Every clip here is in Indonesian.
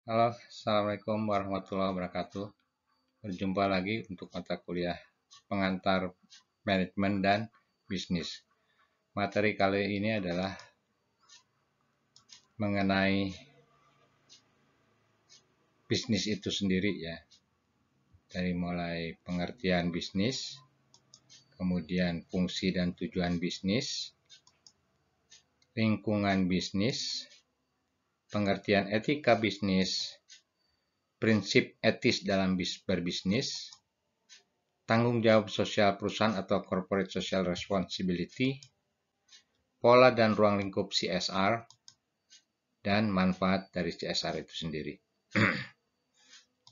Halo, Assalamualaikum warahmatullahi wabarakatuh. Berjumpa lagi untuk mata kuliah pengantar manajemen dan bisnis. Materi kali ini adalah mengenai bisnis itu sendiri ya. Dari mulai pengertian bisnis, kemudian fungsi dan tujuan bisnis, lingkungan bisnis, pengertian etika bisnis, prinsip etis dalam berbisnis, tanggung jawab sosial perusahaan atau corporate social responsibility, pola dan ruang lingkup CSR, dan manfaat dari CSR itu sendiri.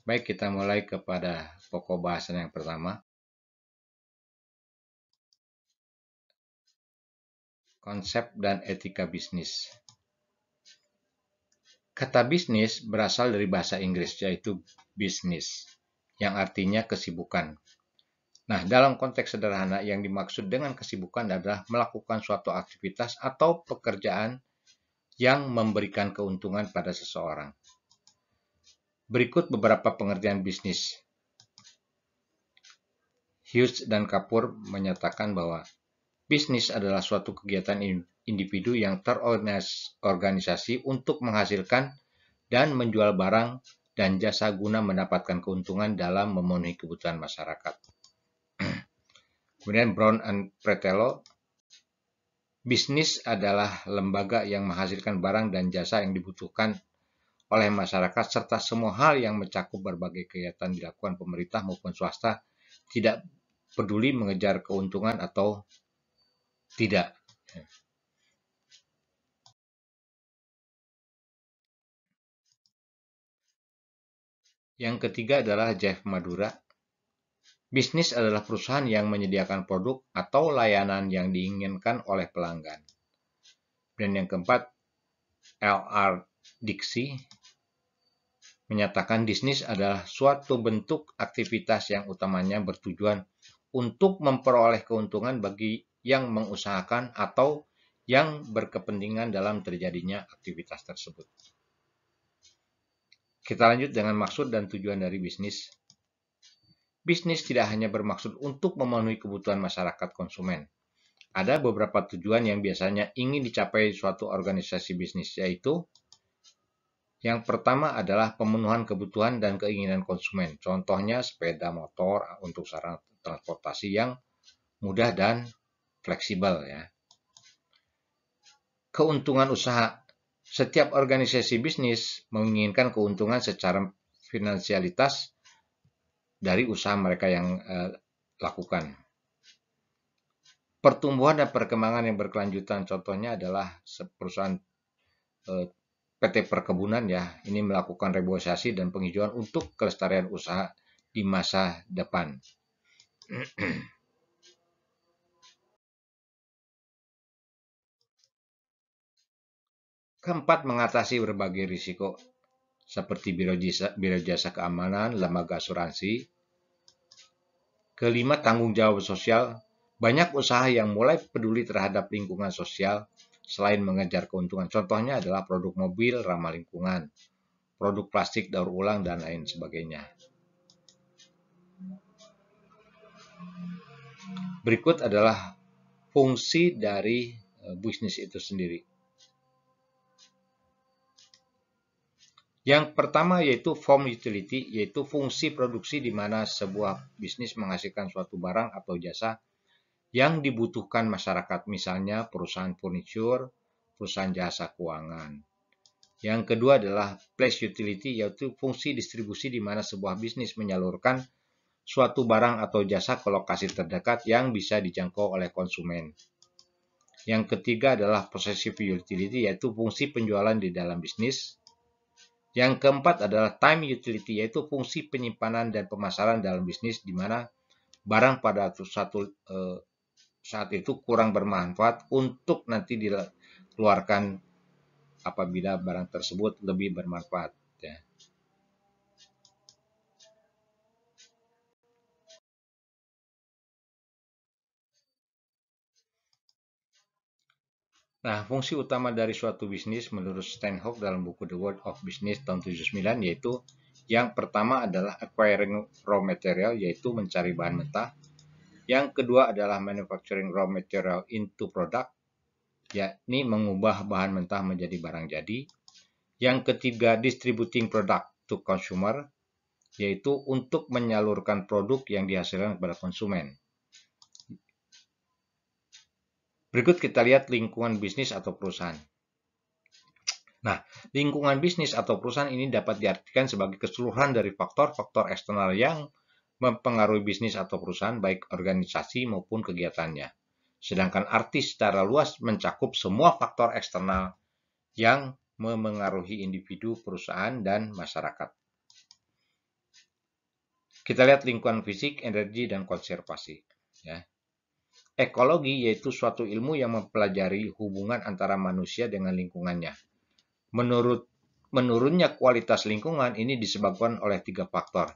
Baik, kita mulai kepada pokok bahasan yang pertama. Konsep dan etika bisnis. Kata bisnis berasal dari bahasa Inggris, yaitu business, yang artinya kesibukan. Nah, dalam konteks sederhana, yang dimaksud dengan kesibukan adalah melakukan suatu aktivitas atau pekerjaan yang memberikan keuntungan pada seseorang. Berikut beberapa pengertian bisnis. Hughes dan Kapur menyatakan bahwa bisnis adalah suatu kegiatan individu yang terorganisasi untuk menghasilkan dan menjual barang dan jasa guna mendapatkan keuntungan dalam memenuhi kebutuhan masyarakat. Kemudian Brown and Pretello, bisnis adalah lembaga yang menghasilkan barang dan jasa yang dibutuhkan oleh masyarakat serta semua hal yang mencakup berbagai kegiatan dilakukan pemerintah maupun swasta, tidak peduli mengejar keuntungan atau tidak. Yang ketiga adalah Jeff Madura. Bisnis adalah perusahaan yang menyediakan produk atau layanan yang diinginkan oleh pelanggan. Dan yang keempat, L.R. Dixie menyatakan bisnis adalah suatu bentuk aktivitas yang utamanya bertujuan untuk memperoleh keuntungan bagi yang mengusahakan atau yang berkepentingan dalam terjadinya aktivitas tersebut. Kita lanjut dengan maksud dan tujuan dari bisnis. Bisnis tidak hanya bermaksud untuk memenuhi kebutuhan masyarakat konsumen. Ada beberapa tujuan yang biasanya ingin dicapai suatu organisasi bisnis, yaitu yang pertama adalah pemenuhan kebutuhan dan keinginan konsumen. Contohnya sepeda motor untuk sarana transportasi yang mudah dan fleksibel ya. Keuntungan usaha. Setiap organisasi bisnis menginginkan keuntungan secara finansialitas dari usaha mereka yang lakukan. Pertumbuhan dan perkembangan yang berkelanjutan, contohnya adalah perusahaan PT Perkebunan ya, ini melakukan reboisasi dan penghijauan untuk kelestarian usaha di masa depan. Keempat, mengatasi berbagai risiko seperti biro jasa keamanan, lembaga asuransi. Kelima, tanggung jawab sosial. Banyak usaha yang mulai peduli terhadap lingkungan sosial selain mengejar keuntungan. Contohnya adalah produk mobil ramah lingkungan, produk plastik daur ulang, dan lain sebagainya. Berikut adalah fungsi dari bisnis itu sendiri. Yang pertama yaitu form utility, yaitu fungsi produksi di mana sebuah bisnis menghasilkan suatu barang atau jasa yang dibutuhkan masyarakat, misalnya perusahaan furniture, perusahaan jasa keuangan. Yang kedua adalah place utility, yaitu fungsi distribusi di mana sebuah bisnis menyalurkan suatu barang atau jasa ke lokasi terdekat yang bisa dijangkau oleh konsumen. Yang ketiga adalah possessive utility, yaitu fungsi penjualan di dalam bisnis. Yang keempat adalah time utility, yaitu fungsi penyimpanan dan pemasaran dalam bisnis di mana barang pada saat itu kurang bermanfaat untuk nanti dikeluarkan apabila barang tersebut lebih bermanfaat. Ya. Nah, fungsi utama dari suatu bisnis menurut Steinhoff dalam buku The World of Business tahun 79 yaitu yang pertama adalah acquiring raw material, yaitu mencari bahan mentah. Yang kedua adalah manufacturing raw material into product, yakni mengubah bahan mentah menjadi barang jadi. Yang ketiga, distributing product to consumer, yaitu untuk menyalurkan produk yang dihasilkan kepada konsumen. Berikut kita lihat lingkungan bisnis atau perusahaan. Nah, lingkungan bisnis atau perusahaan ini dapat diartikan sebagai keseluruhan dari faktor-faktor eksternal yang mempengaruhi bisnis atau perusahaan, baik organisasi maupun kegiatannya. Sedangkan arti secara luas mencakup semua faktor eksternal yang memengaruhi individu, perusahaan, dan masyarakat. Kita lihat lingkungan fisik, energi, dan konservasi. Ya. Ekologi yaitu suatu ilmu yang mempelajari hubungan antara manusia dengan lingkungannya. Menurunnya kualitas lingkungan ini disebabkan oleh 3 faktor.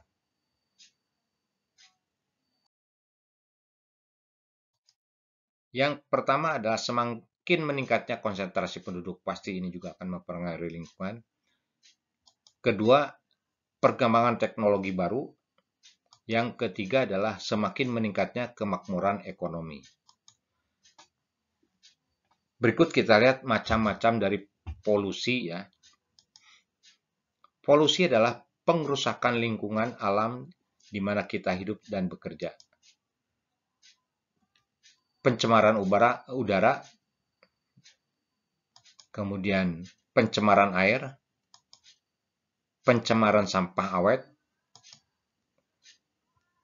Yang pertama adalah semakin meningkatnya konsentrasi penduduk, pasti ini juga akan mempengaruhi lingkungan. Kedua, perkembangan teknologi baru. Yang ketiga adalah semakin meningkatnya kemakmuran ekonomi. Berikut kita lihat macam-macam dari polusi ya. Polusi adalah pengrusakan lingkungan alam di mana kita hidup dan bekerja. Pencemaran udara, kemudian pencemaran air, pencemaran sampah awet.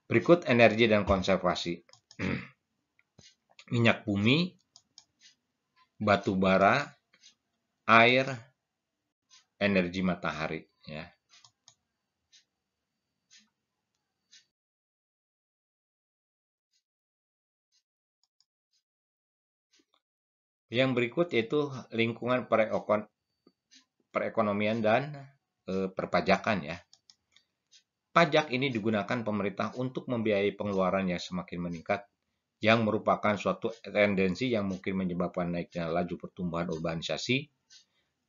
Berikut energi dan konservasi. Minyak bumi, batu bara, air, energi matahari ya. Yang berikut yaitu lingkungan perekonomian dan perpajakan ya. Pajak ini digunakan pemerintah untuk membiayai pengeluaran yang semakin meningkat, yang merupakan suatu tendensi yang mungkin menyebabkan naiknya laju pertumbuhan urbanisasi,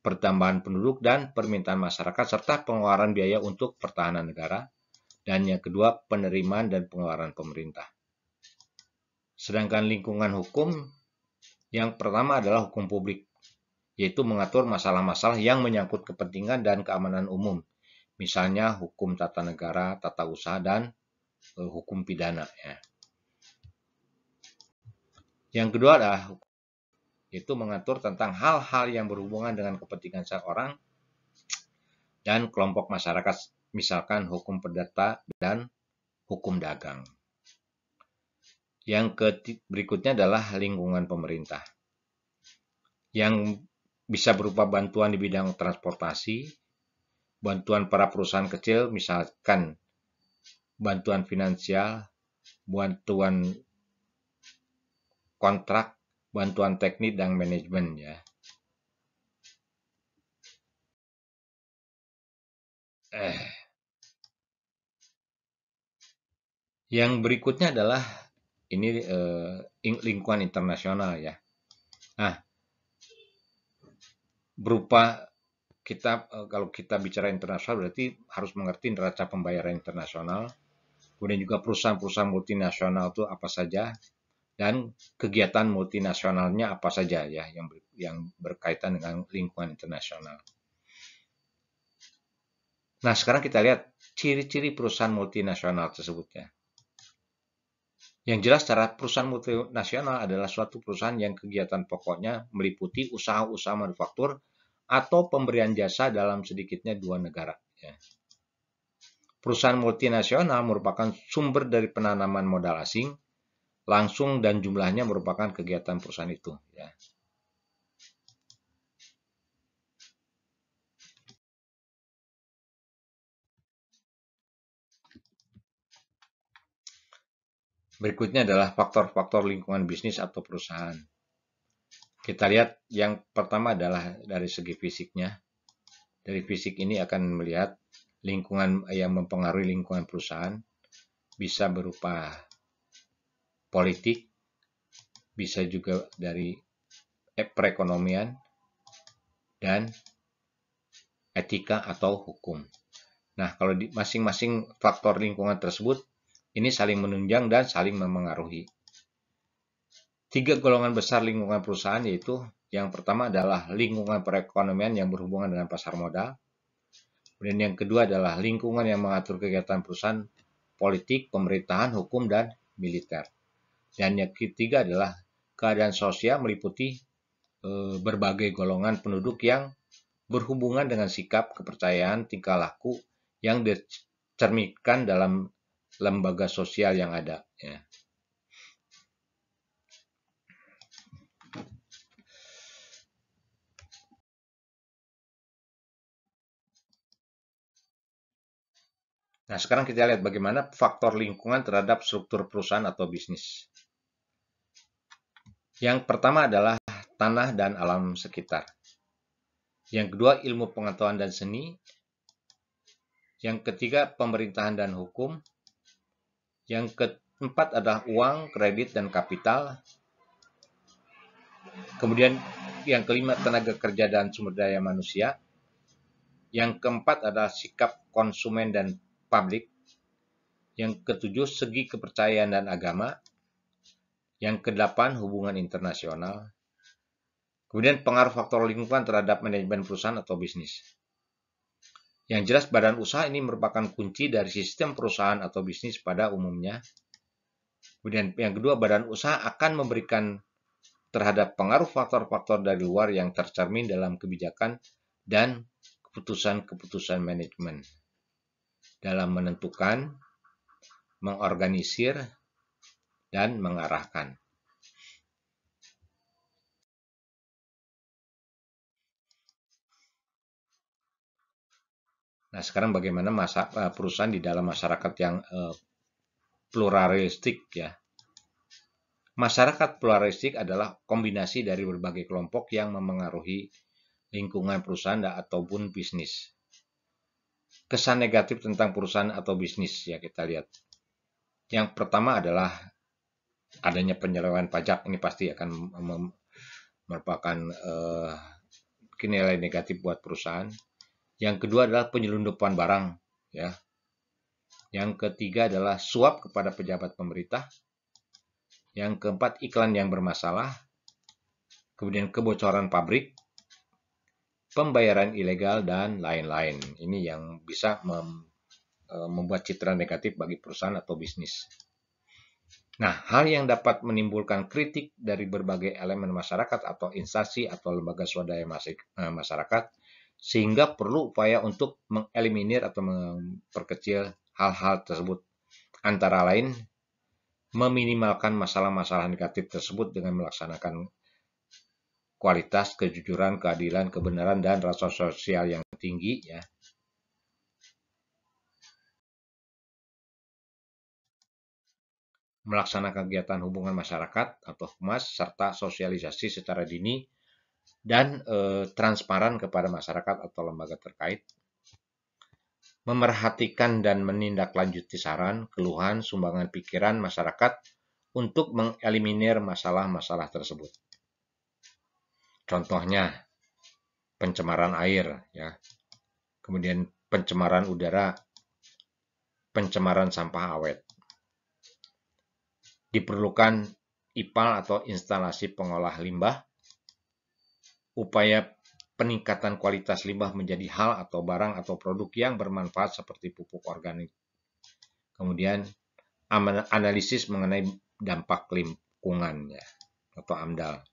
pertambahan penduduk, dan permintaan masyarakat, serta pengeluaran biaya untuk pertahanan negara. Dan yang kedua, penerimaan dan pengeluaran pemerintah. Sedangkan lingkungan hukum, yang pertama adalah hukum publik, yaitu mengatur masalah-masalah yang menyangkut kepentingan dan keamanan umum. Misalnya hukum tata negara, tata usaha, dan hukum pidana. Ya. Yang kedua adalah yaitu mengatur tentang hal-hal yang berhubungan dengan kepentingan seorang dan kelompok masyarakat, misalkan hukum perdata dan hukum dagang. Yang berikutnya adalah lingkungan pemerintah, yang bisa berupa bantuan di bidang transportasi, bantuan para perusahaan kecil, misalkan bantuan finansial, bantuan kontrak, bantuan teknik, dan manajemen ya. Yang berikutnya adalah ini lingkungan internasional ya. Nah, berupa kita kalau kita bicara internasional berarti harus mengerti neraca pembayaran internasional, kemudian juga perusahaan-perusahaan multinasional itu apa saja, dan kegiatan multinasionalnya apa saja ya yang berkaitan dengan lingkungan internasional. Nah, sekarang kita lihat ciri-ciri perusahaan multinasional tersebut ya. Yang jelas secara perusahaan multinasional adalah suatu perusahaan yang kegiatan pokoknya meliputi usaha-usaha manufaktur atau pemberian jasa dalam sedikitnya 2 negara. Ya. Perusahaan multinasional merupakan sumber dari penanaman modal asing, langsung dan jumlahnya merupakan kegiatan perusahaan itu. Ya. Berikutnya adalah faktor-faktor lingkungan bisnis atau perusahaan. Kita lihat yang pertama adalah dari segi fisiknya. Dari fisik ini akan melihat lingkungan yang mempengaruhi lingkungan perusahaan, bisa berupa politik, bisa juga dari perekonomian, dan etika atau hukum. Nah, kalau di masing-masing faktor lingkungan tersebut, ini saling menunjang dan saling memengaruhi. 3 golongan besar lingkungan perusahaan, yaitu yang pertama adalah lingkungan perekonomian yang berhubungan dengan pasar modal. Kemudian yang kedua adalah lingkungan yang mengatur kegiatan perusahaan, politik, pemerintahan, hukum, dan militer. Dan yang ketiga adalah keadaan sosial meliputi berbagai golongan penduduk yang berhubungan dengan sikap, kepercayaan, tingkah laku yang dicerminkan dalam lembaga sosial yang ada. Ya. Nah, sekarang kita lihat bagaimana faktor lingkungan terhadap struktur perusahaan atau bisnis. Yang pertama adalah tanah dan alam sekitar. Yang kedua, ilmu pengetahuan dan seni. Yang ketiga, pemerintahan dan hukum. Yang keempat adalah uang, kredit, dan kapital. Kemudian yang kelima, tenaga kerja dan sumber daya manusia. Yang keempat adalah sikap konsumen dan publik. Yang ketujuh, segi kepercayaan dan agama. Yang kedelapan, hubungan internasional. Kemudian pengaruh faktor lingkungan terhadap manajemen perusahaan atau bisnis. Yang jelas, badan usaha ini merupakan kunci dari sistem perusahaan atau bisnis pada umumnya. Kemudian yang kedua, badan usaha akan memberikan terhadap pengaruh faktor-faktor dari luar yang tercermin dalam kebijakan dan keputusan-keputusan manajemen dalam menentukan, mengorganisir, dan mengarahkan. Nah, sekarang bagaimana perusahaan di dalam masyarakat yang pluralistik ya. Masyarakat pluralistik adalah kombinasi dari berbagai kelompok yang memengaruhi lingkungan perusahaan ataupun bisnis. Kesan negatif tentang perusahaan atau bisnis ya kita lihat. Yang pertama adalah adanya penyelewengan pajak, ini pasti akan merupakan nilai negatif buat perusahaan. Yang kedua adalah penyelundupan barang ya. Yang ketiga adalah suap kepada pejabat pemerintah. Yang keempat, iklan yang bermasalah. Kemudian kebocoran pabrik, pembayaran ilegal, dan lain-lain. Ini yang bisa membuat citra negatif bagi perusahaan atau bisnis. Nah, hal yang dapat menimbulkan kritik dari berbagai elemen masyarakat atau instansi atau lembaga swadaya masyarakat, sehingga perlu upaya untuk mengeliminir atau memperkecil hal-hal tersebut. Antara lain, meminimalkan masalah-masalah negatif tersebut dengan melaksanakan kualitas, kejujuran, keadilan, kebenaran, dan rasa sosial yang tinggi ya. Melaksanakan kegiatan hubungan masyarakat atau humas serta sosialisasi secara dini dan transparan kepada masyarakat atau lembaga terkait. Memerhatikan dan menindaklanjuti saran, keluhan, sumbangan pikiran masyarakat untuk mengeliminir masalah-masalah tersebut. Contohnya, pencemaran air, ya, kemudian pencemaran udara, pencemaran sampah awet. Diperlukan IPAL atau instalasi pengolah limbah, upaya peningkatan kualitas limbah menjadi hal atau barang atau produk yang bermanfaat seperti pupuk organik. Kemudian analisis mengenai dampak lingkungan ya, atau AMDAL.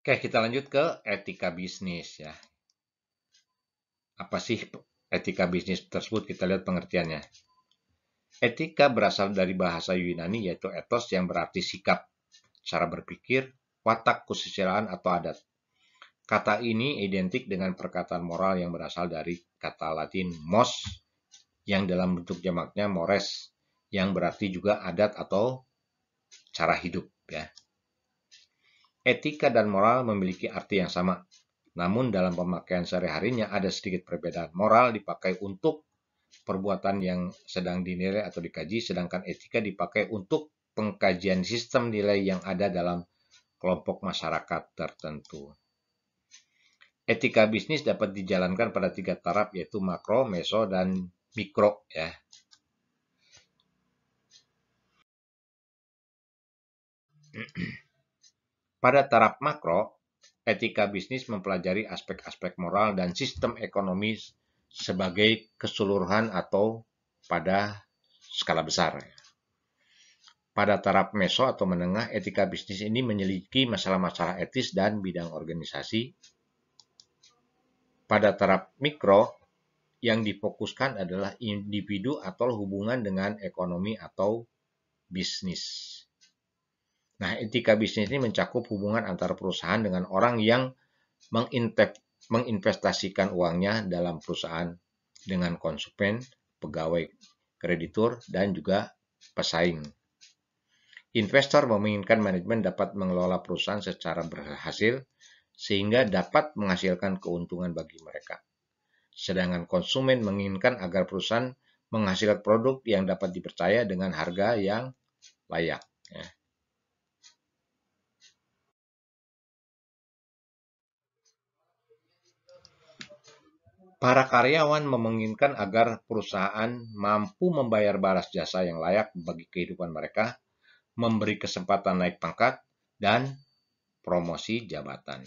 Oke, kita lanjut ke etika bisnis ya. Apa sih etika bisnis tersebut? Kita lihat pengertiannya. Etika berasal dari bahasa Yunani yaitu ethos yang berarti sikap, cara berpikir, watak kesusilaan atau adat. Kata ini identik dengan perkataan moral yang berasal dari kata Latin mos, yang dalam bentuk jamaknya mores, yang berarti juga adat atau cara hidup, ya. Etika dan moral memiliki arti yang sama, namun dalam pemakaian sehari-harinya ada sedikit perbedaan. Moral dipakai untuk perbuatan yang sedang dinilai atau dikaji, sedangkan etika dipakai untuk pengkajian sistem nilai yang ada dalam kelompok masyarakat tertentu. Etika bisnis dapat dijalankan pada 3 taraf, yaitu makro, meso, dan mikro, ya. Pada taraf makro, etika bisnis mempelajari aspek-aspek moral dan sistem ekonomi sebagai keseluruhan atau pada skala besar. Pada taraf meso atau menengah, etika bisnis ini menyelidiki masalah-masalah etis dan bidang organisasi. Pada taraf mikro, yang difokuskan adalah individu atau hubungan dengan ekonomi atau bisnis. Nah, etika bisnis ini mencakup hubungan antara perusahaan dengan orang yang menginvestasikan uangnya dalam perusahaan, dengan konsumen, pegawai, kreditur, dan juga pesaing. Investor menginginkan manajemen dapat mengelola perusahaan secara berhasil sehingga dapat menghasilkan keuntungan bagi mereka. Sedangkan konsumen menginginkan agar perusahaan menghasilkan produk yang dapat dipercaya dengan harga yang layak. Ya. Para karyawan menginginkan agar perusahaan mampu membayar balas jasa yang layak bagi kehidupan mereka, memberi kesempatan naik pangkat, dan promosi jabatan.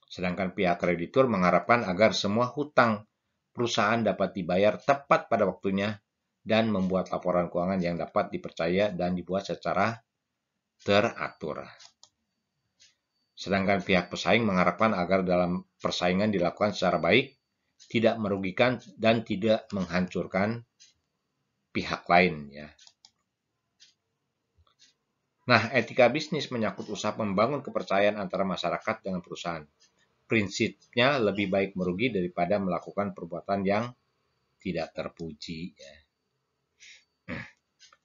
Sedangkan pihak kreditur mengharapkan agar semua hutang perusahaan dapat dibayar tepat pada waktunya dan membuat laporan keuangan yang dapat dipercaya dan dibuat secara teratur. Sedangkan pihak pesaing mengharapkan agar dalam persaingan dilakukan secara baik, tidak merugikan dan tidak menghancurkan pihak lain, ya. Nah, etika bisnis menyangkut usaha membangun kepercayaan antara masyarakat dengan perusahaan. Prinsipnya lebih baik merugi daripada melakukan perbuatan yang tidak terpuji, ya.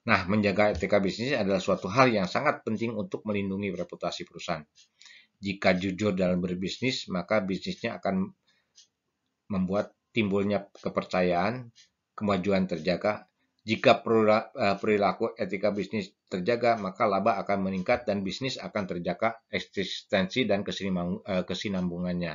Nah, menjaga etika bisnis adalah suatu hal yang sangat penting untuk melindungi reputasi perusahaan. Jika jujur dalam berbisnis, maka bisnisnya akan membuat timbulnya kepercayaan, kemajuan terjaga. Jika perilaku etika bisnis terjaga, maka laba akan meningkat dan bisnis akan terjaga eksistensi dan kesinambungannya.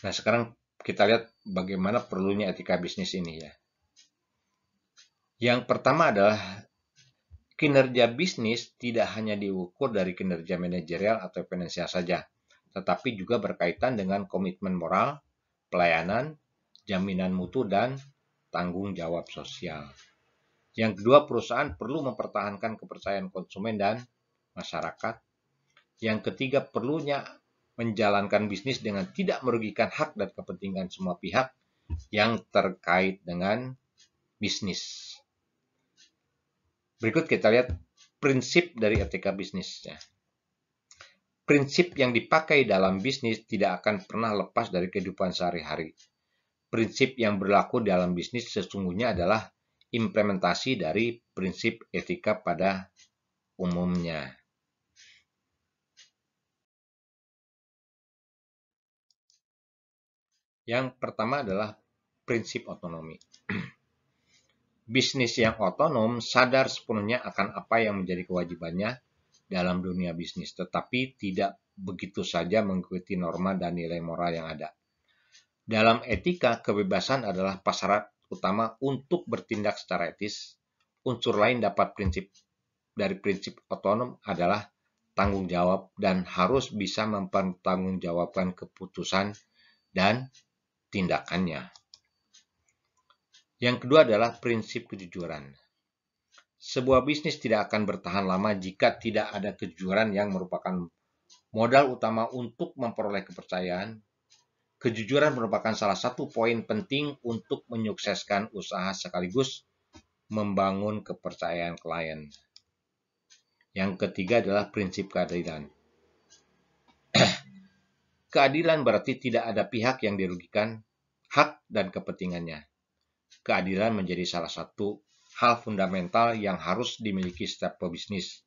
Nah, sekarang kita lihat bagaimana perlunya etika bisnis ini, ya. Yang pertama adalah kinerja bisnis tidak hanya diukur dari kinerja manajerial atau finansial saja, tetapi juga berkaitan dengan komitmen moral, pelayanan, jaminan mutu, dan tanggung jawab sosial. Yang kedua, perusahaan perlu mempertahankan kepercayaan konsumen dan masyarakat. Yang ketiga, perlunya menjalankan bisnis dengan tidak merugikan hak dan kepentingan semua pihak yang terkait dengan bisnis. Berikut kita lihat prinsip dari etika bisnisnya. Prinsip yang dipakai dalam bisnis tidak akan pernah lepas dari kehidupan sehari-hari. Prinsip yang berlaku dalam bisnis sesungguhnya adalah implementasi dari prinsip etika pada umumnya. Yang pertama adalah prinsip otonomi. Bisnis yang otonom sadar sepenuhnya akan apa yang menjadi kewajibannya dalam dunia bisnis, tetapi tidak begitu saja mengikuti norma dan nilai moral yang ada. Dalam etika, kebebasan adalah prasyarat utama untuk bertindak secara etis. Unsur lain dapat dari prinsip otonom adalah tanggung jawab dan harus bisa mempertanggungjawabkan keputusan dan tindakannya. Yang kedua adalah prinsip kejujuran. Sebuah bisnis tidak akan bertahan lama jika tidak ada kejujuran yang merupakan modal utama untuk memperoleh kepercayaan. Kejujuran merupakan salah satu poin penting untuk menyukseskan usaha sekaligus membangun kepercayaan klien. Yang ketiga adalah prinsip keadilan. Keadilan berarti tidak ada pihak yang dirugikan hak dan kepentingannya. Keadilan menjadi salah satu hal fundamental yang harus dimiliki setiap pebisnis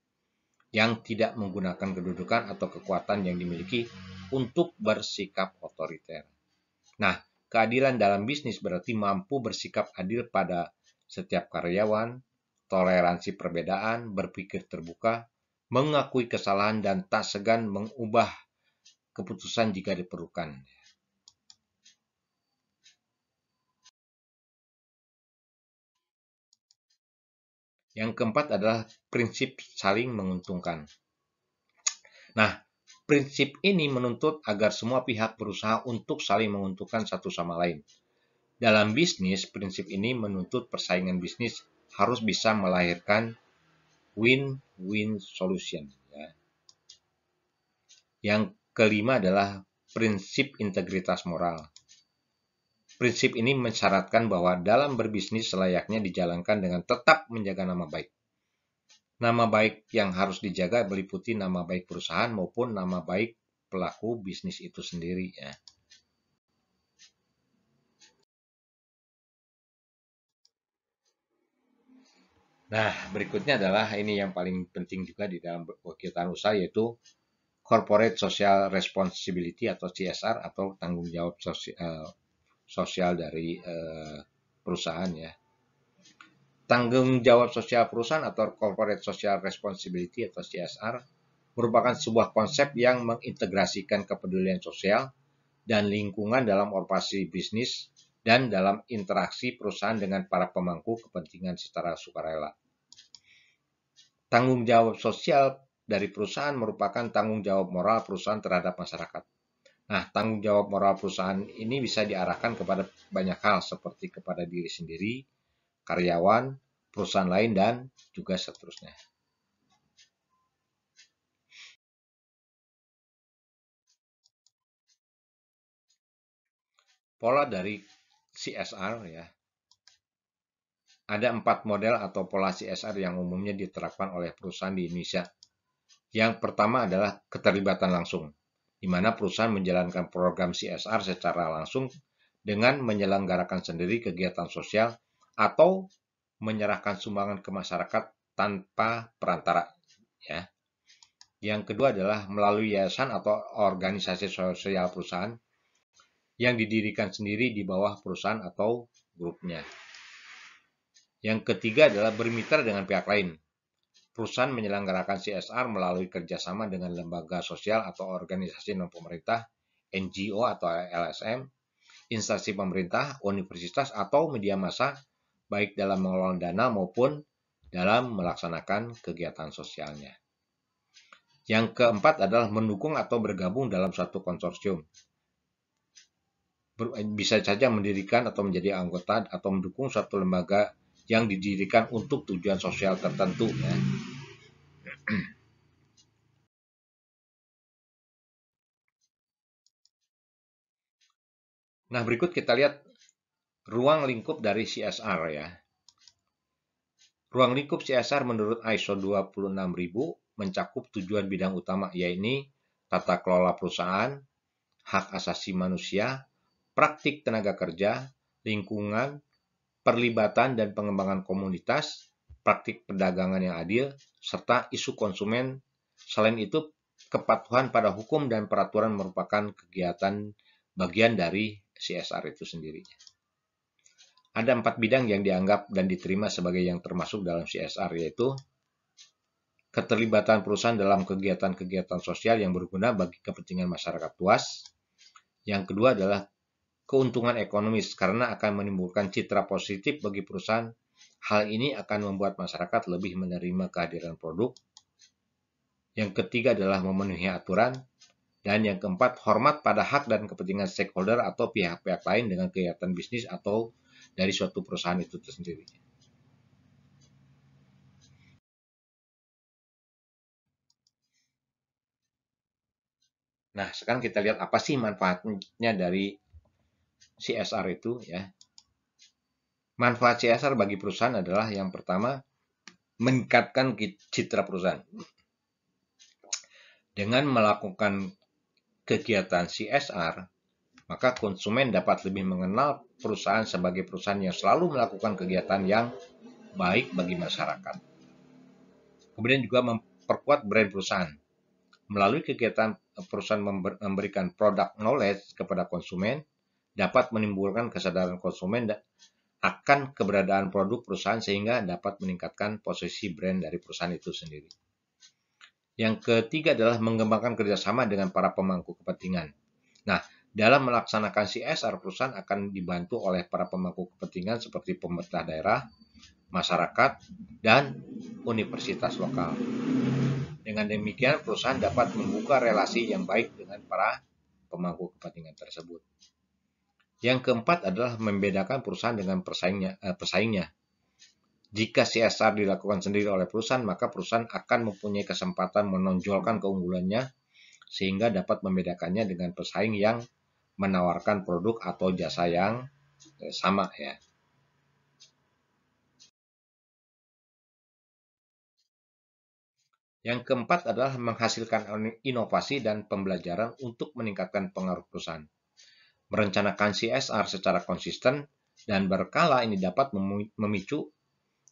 yang tidak menggunakan kedudukan atau kekuatan yang dimiliki untuk bersikap otoriter. Nah, keadilan dalam bisnis berarti mampu bersikap adil pada setiap karyawan, toleransi perbedaan, berpikir terbuka, mengakui kesalahan, dan tak segan mengubah keputusan jika diperlukan. Yang keempat adalah prinsip saling menguntungkan. Nah, prinsip ini menuntut agar semua pihak berusaha untuk saling menguntungkan satu sama lain. Dalam bisnis, prinsip ini menuntut persaingan bisnis harus bisa melahirkan win-win solution. Ya. Yang kelima adalah prinsip integritas moral. Prinsip ini mensyaratkan bahwa dalam berbisnis selayaknya dijalankan dengan tetap menjaga nama baik. Nama baik yang harus dijaga meliputi nama baik perusahaan maupun nama baik pelaku bisnis itu sendiri. Ya. Nah, berikutnya adalah ini yang paling penting juga di dalam kegiatan usaha, yaitu Corporate Social Responsibility atau CSR atau tanggung jawab sosial dari perusahaan ya. Tanggung jawab sosial perusahaan atau Corporate Social Responsibility atau CSR merupakan sebuah konsep yang mengintegrasikan kepedulian sosial dan lingkungan dalam operasi bisnis dan dalam interaksi perusahaan dengan para pemangku kepentingan secara sukarela. Tanggung jawab sosial dari perusahaan merupakan tanggung jawab moral perusahaan terhadap masyarakat. Nah, tanggung jawab moral perusahaan ini bisa diarahkan kepada banyak hal seperti kepada diri sendiri, karyawan, perusahaan lain, dan juga seterusnya. Pola dari CSR ya. Ada 4 model atau pola CSR yang umumnya diterapkan oleh perusahaan di Indonesia. Yang pertama adalah keterlibatan langsung, di mana perusahaan menjalankan program CSR secara langsung dengan menyelenggarakan sendiri kegiatan sosial atau menyerahkan sumbangan ke masyarakat tanpa perantara. Ya. Yang kedua adalah melalui yayasan atau organisasi sosial perusahaan yang didirikan sendiri di bawah perusahaan atau grupnya. Yang ketiga adalah bermitra dengan pihak lain. Perusahaan menyelenggarakan CSR melalui kerjasama dengan lembaga sosial atau organisasi non-pemerintah, NGO atau LSM, instansi pemerintah, universitas, atau media massa, baik dalam mengelola dana maupun dalam melaksanakan kegiatan sosialnya. Yang keempat adalah mendukung atau bergabung dalam suatu konsorsium. Bisa saja mendirikan atau menjadi anggota atau mendukung suatu lembaga yang didirikan untuk tujuan sosial tertentu. Ya. Nah, berikut kita lihat ruang lingkup dari CSR ya. Ruang lingkup CSR menurut ISO 26000 mencakup tujuan bidang utama, yaitu tata kelola perusahaan, hak asasi manusia, praktik tenaga kerja, lingkungan, perlibatan dan pengembangan komunitas, praktik perdagangan yang adil, serta isu konsumen. Selain itu, kepatuhan pada hukum dan peraturan merupakan kegiatan bagian dari CSR itu sendiri. Ada 4 bidang yang dianggap dan diterima sebagai yang termasuk dalam CSR, yaitu keterlibatan perusahaan dalam kegiatan-kegiatan sosial yang berguna bagi kepentingan masyarakat luas. Yang kedua adalah keuntungan ekonomis karena akan menimbulkan citra positif bagi perusahaan. Hal ini akan membuat masyarakat lebih menerima kehadiran produk. Yang ketiga adalah memenuhi aturan. Dan yang keempat, hormat pada hak dan kepentingan stakeholder atau pihak-pihak lain dengan kegiatan bisnis atau dari suatu perusahaan itu sendiri. Nah, sekarang kita lihat apa sih manfaatnya dari CSR itu ya. Manfaat CSR bagi perusahaan adalah yang pertama, meningkatkan citra perusahaan. Dengan melakukan kegiatan CSR, maka konsumen dapat lebih mengenal perusahaan sebagai perusahaan yang selalu melakukan kegiatan yang baik bagi masyarakat. Kemudian juga memperkuat brand perusahaan. Melalui kegiatan perusahaan memberikan produk knowledge kepada konsumen, dapat menimbulkan kesadaran konsumen akan keberadaan produk perusahaan sehingga dapat meningkatkan posisi brand dari perusahaan itu sendiri. Yang ketiga adalah mengembangkan kerjasama dengan para pemangku kepentingan. Nah, dalam melaksanakan CSR, perusahaan akan dibantu oleh para pemangku kepentingan seperti pemerintah daerah, masyarakat, dan universitas lokal. Dengan demikian, perusahaan dapat membuka relasi yang baik dengan para pemangku kepentingan tersebut. Yang keempat adalah membedakan perusahaan dengan pesaingnya. Jika CSR dilakukan sendiri oleh perusahaan, maka perusahaan akan mempunyai kesempatan menonjolkan keunggulannya sehingga dapat membedakannya dengan pesaing yang menawarkan produk atau jasa yang sama ya. Yang keempat adalah menghasilkan inovasi dan pembelajaran untuk meningkatkan pengaruh perusahaan. Merencanakan CSR secara konsisten dan berkala ini dapat memicu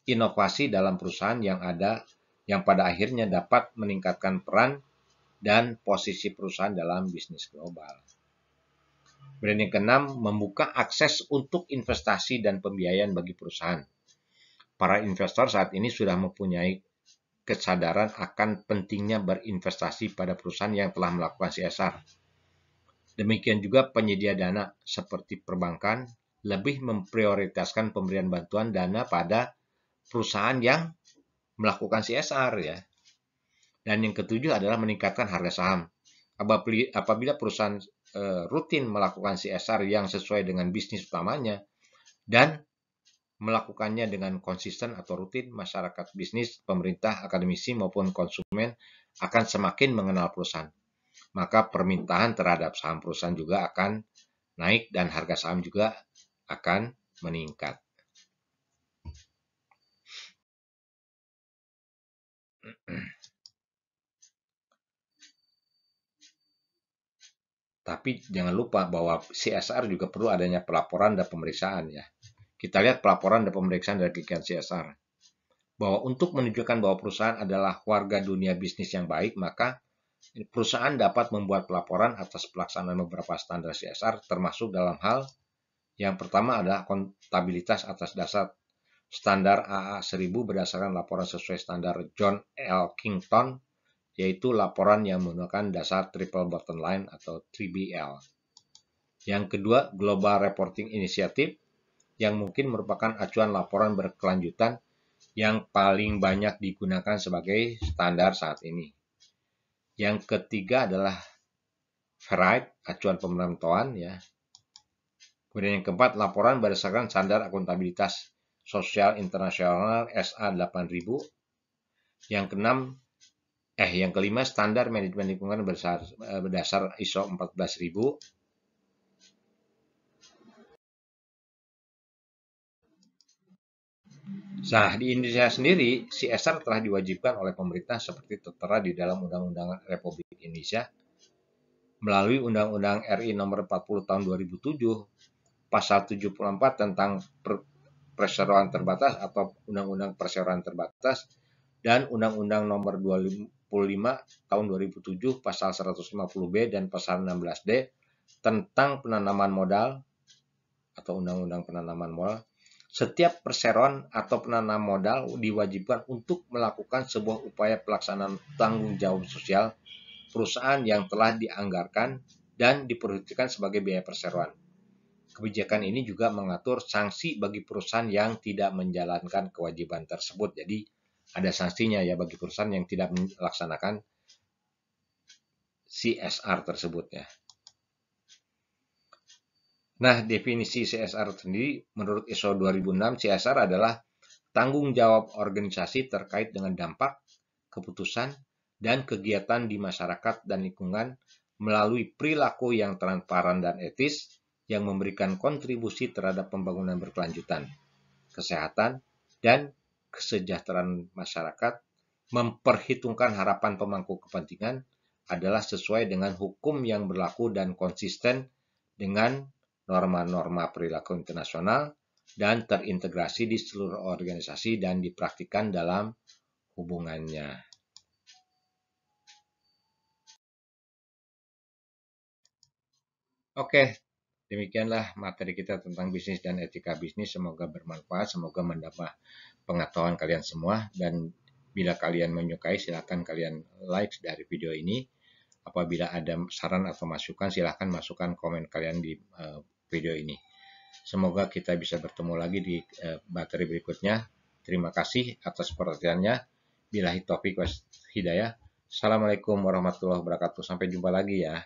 inovasi dalam perusahaan yang pada akhirnya dapat meningkatkan peran dan posisi perusahaan dalam bisnis global. Brand yang keenam, membuka akses untuk investasi dan pembiayaan bagi perusahaan. Para investor saat ini sudah mempunyai kesadaran akan pentingnya berinvestasi pada perusahaan yang telah melakukan CSR. Demikian juga penyedia dana seperti perbankan lebih memprioritaskan pemberian bantuan dana pada perusahaan yang melakukan CSR ya. Dan yang ketujuh adalah meningkatkan harga saham. Apabila perusahaan rutin melakukan CSR yang sesuai dengan bisnis utamanya dan melakukannya dengan konsisten atau rutin, masyarakat bisnis, pemerintah, akademisi maupun konsumen akan semakin mengenal perusahaan. Maka permintaan terhadap saham perusahaan juga akan naik dan harga saham juga akan meningkat. Tapi jangan lupa bahwa CSR juga perlu adanya pelaporan dan pemeriksaan ya. Kita lihat pelaporan dan pemeriksaan dari kegiatan CSR. Bahwa untuk menunjukkan bahwa perusahaan adalah warga dunia bisnis yang baik, maka perusahaan dapat membuat pelaporan atas pelaksanaan beberapa standar CSR, termasuk dalam hal yang pertama adalah kontabilitas atas dasar standar AA1000 berdasarkan laporan sesuai standar John L. Kington, yaitu laporan yang menggunakan dasar triple bottom line atau 3BL. Yang kedua, Global Reporting Initiative, yang mungkin merupakan acuan laporan berkelanjutan yang paling banyak digunakan sebagai standar saat ini. Yang ketiga adalah FRIDE, acuan pemantauan ya. Kemudian yang keempat, laporan berdasarkan standar akuntabilitas sosial internasional SA8000. Yang keenam, yang kelima, standar manajemen lingkungan berdasar ISO 14000. Nah, di Indonesia sendiri, CSR telah diwajibkan oleh pemerintah seperti tertera di dalam Undang-Undang Republik Indonesia melalui Undang-Undang RI Nomor 40 Tahun 2007, Pasal 74 tentang perseroan terbatas atau Undang-Undang Perseroan Terbatas, dan Undang-Undang Nomor 25 Tahun 2007, Pasal 150B dan Pasal 16D tentang penanaman modal atau Undang-Undang Penanaman Modal. Setiap perseroan atau penanam modal diwajibkan untuk melakukan sebuah upaya pelaksanaan tanggung jawab sosial perusahaan yang telah dianggarkan dan diperhitungkan sebagai biaya perseroan. Kebijakan ini juga mengatur sanksi bagi perusahaan yang tidak menjalankan kewajiban tersebut. Jadi ada sanksinya ya bagi perusahaan yang tidak melaksanakan CSR tersebut ya. Nah, definisi CSR sendiri menurut ISO 2006, CSR adalah tanggung jawab organisasi terkait dengan dampak, keputusan, dan kegiatan di masyarakat dan lingkungan melalui perilaku yang transparan dan etis yang memberikan kontribusi terhadap pembangunan berkelanjutan, kesehatan, dan kesejahteraan masyarakat, memperhitungkan harapan pemangku kepentingan adalah sesuai dengan hukum yang berlaku dan konsisten dengan norma-norma perilaku internasional dan terintegrasi di seluruh organisasi dan dipraktikkan dalam hubungannya. Oke, demikianlah materi kita tentang bisnis dan etika bisnis. Semoga bermanfaat, semoga menambah pengetahuan kalian semua. Dan bila kalian menyukai, silakan kalian like dari video ini. Apabila ada saran atau masukan, silakan masukkan komen kalian di video ini. Semoga kita bisa bertemu lagi di materi berikutnya. Terima kasih atas perhatiannya. Billahi taufik was hidayah. Assalamualaikum warahmatullahi wabarakatuh. Sampai jumpa lagi ya.